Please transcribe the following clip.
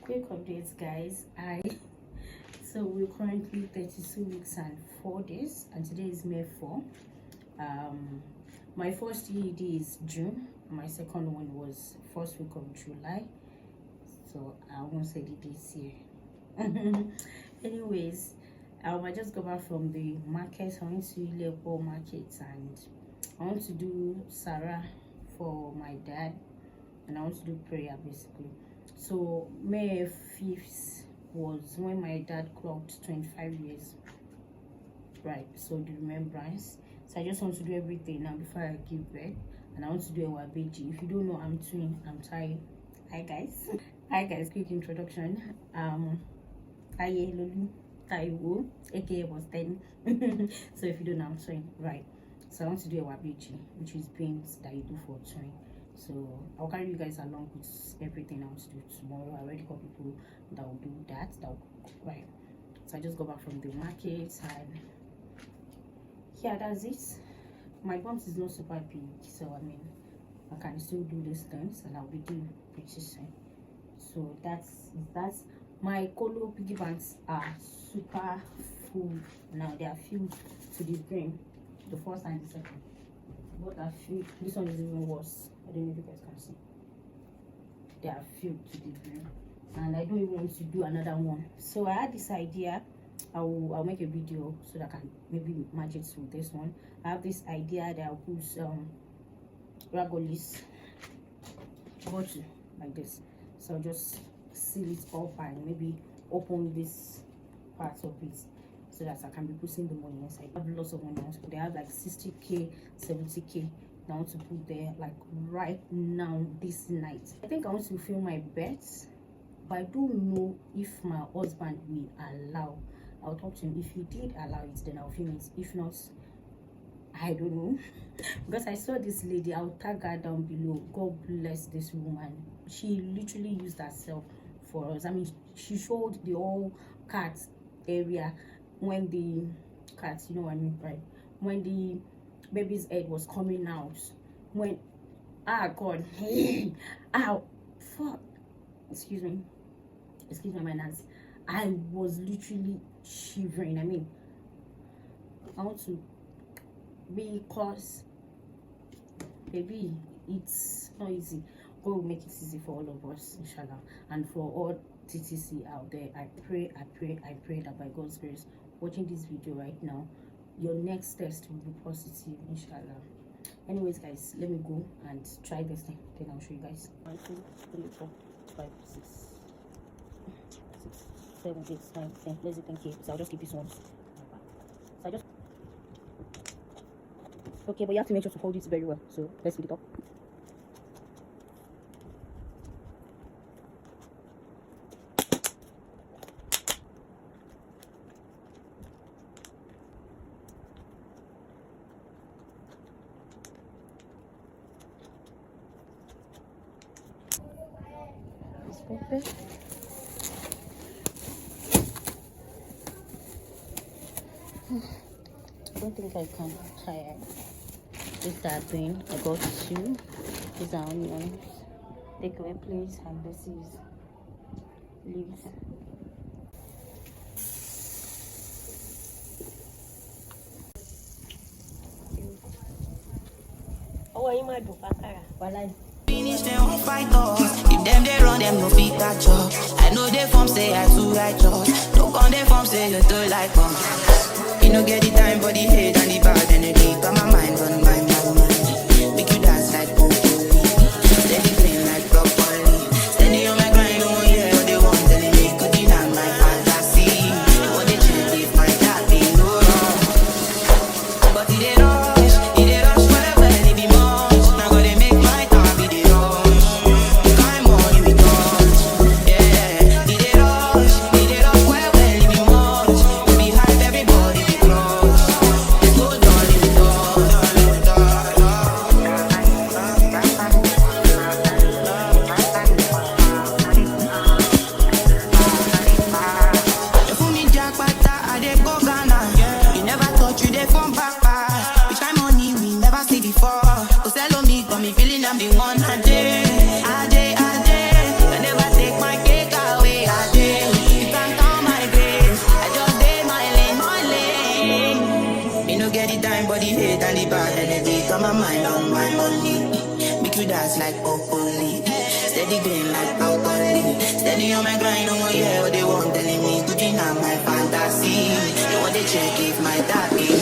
Quick updates, guys. So we're currently 32 weeks and 4 days, and today is May 4. My first ED is June. My second one was first week of July. So I won't say the dates here. Anyways, I just got back from the market. I went to Leopold Market and I want to do Sarah for my dad, and I want to do prayer basically. So May 5th was when my dad clocked 25 years, right? So the remembrance. So I just want to do everything now before I give birth, and I want to do a wabeji. If you don't know, I'm twin. I'm Thai. Hi guys. Hi guys. Quick introduction. Aye Lulu Taiwo, aka was 10. So if you don't know, I'm twin, right? So I want to do a wabeji, which is beans that you do for twin. So I'll carry you guys along with everything I want to do tomorrow. I already got people that will do that. Right. So I just got back from the market, and yeah, that's it. My bumps is not super big, so I mean I can still do these things, and I'll be doing pretty soon. So that's my Colo piggy banks are super full now. They are filled to the brim. The first and the second, both are filled. This one is even worse. I don't know if you guys can see. They are filled to the brim, and I don't even want to do another one. So I had this idea. I'll make a video so that I can maybe match it with this one. I have this idea that I'll put ragolis bottle like this. So I'll just seal it up and maybe open this part of it so that I can be putting the money inside. I have lots of money. They have like 60k, 70k. I want to put there like right now this night. I think I want to film my bets, but I don't know if my husband will allow. I'll talk to him. If he did allow it, then I'll film it. If not, I don't know. Because I saw this lady, I'll tag her down below. God bless this woman. She literally used herself for us. I mean, she showed the whole cat area when the cat, you know what I mean, right? When the baby's head was coming out, when God, ow, fuck, excuse me my nuts. I was literally shivering. I mean, I want to, because baby, it's not easy. God will make it easy for all of us, inshallah, and for all TTC out there. I pray that by God's grace, watching this video right now, your next test will be positive, inshallah. Anyways, guys, let me go and try this thing, then I'll show you guys. 1 2 3 4 5 6 7 8 9 10. Let's do 10k. So I'll just keep this one. So I just, okay, but you have to make sure to hold it very well. So let's put it up. Perfect. I don't think I can tire with that thing. I got 2. These are onions. Take away please, and this is leaves. Oh, are you my book? Finish them on fight us. If them they run them no fit catch up. I know they form say I too righteous. No con they form say you too like us. You no get the time for the hate and the bad energy. Got my mind run by my mind. Make you dance like broccoli. Steady clean like broccoli. Steady on my grind, no one hear what they want. Telling me could deny my fantasy. They want to change if my dad be no wrong. But it ain't rush well well it be much. Now gotta make my time be the rush. The kind money we touch. Yeah, it ain't rush well well it be much. We be hype everybody be close. get the time, body hate and the bad energy. Got my mind on my money. Make you dance like broccoli. Steady green like broccoli. Steady on my grind, oh yeah, what they want telling me. Good enough, my fantasy. They want to check if my daddy.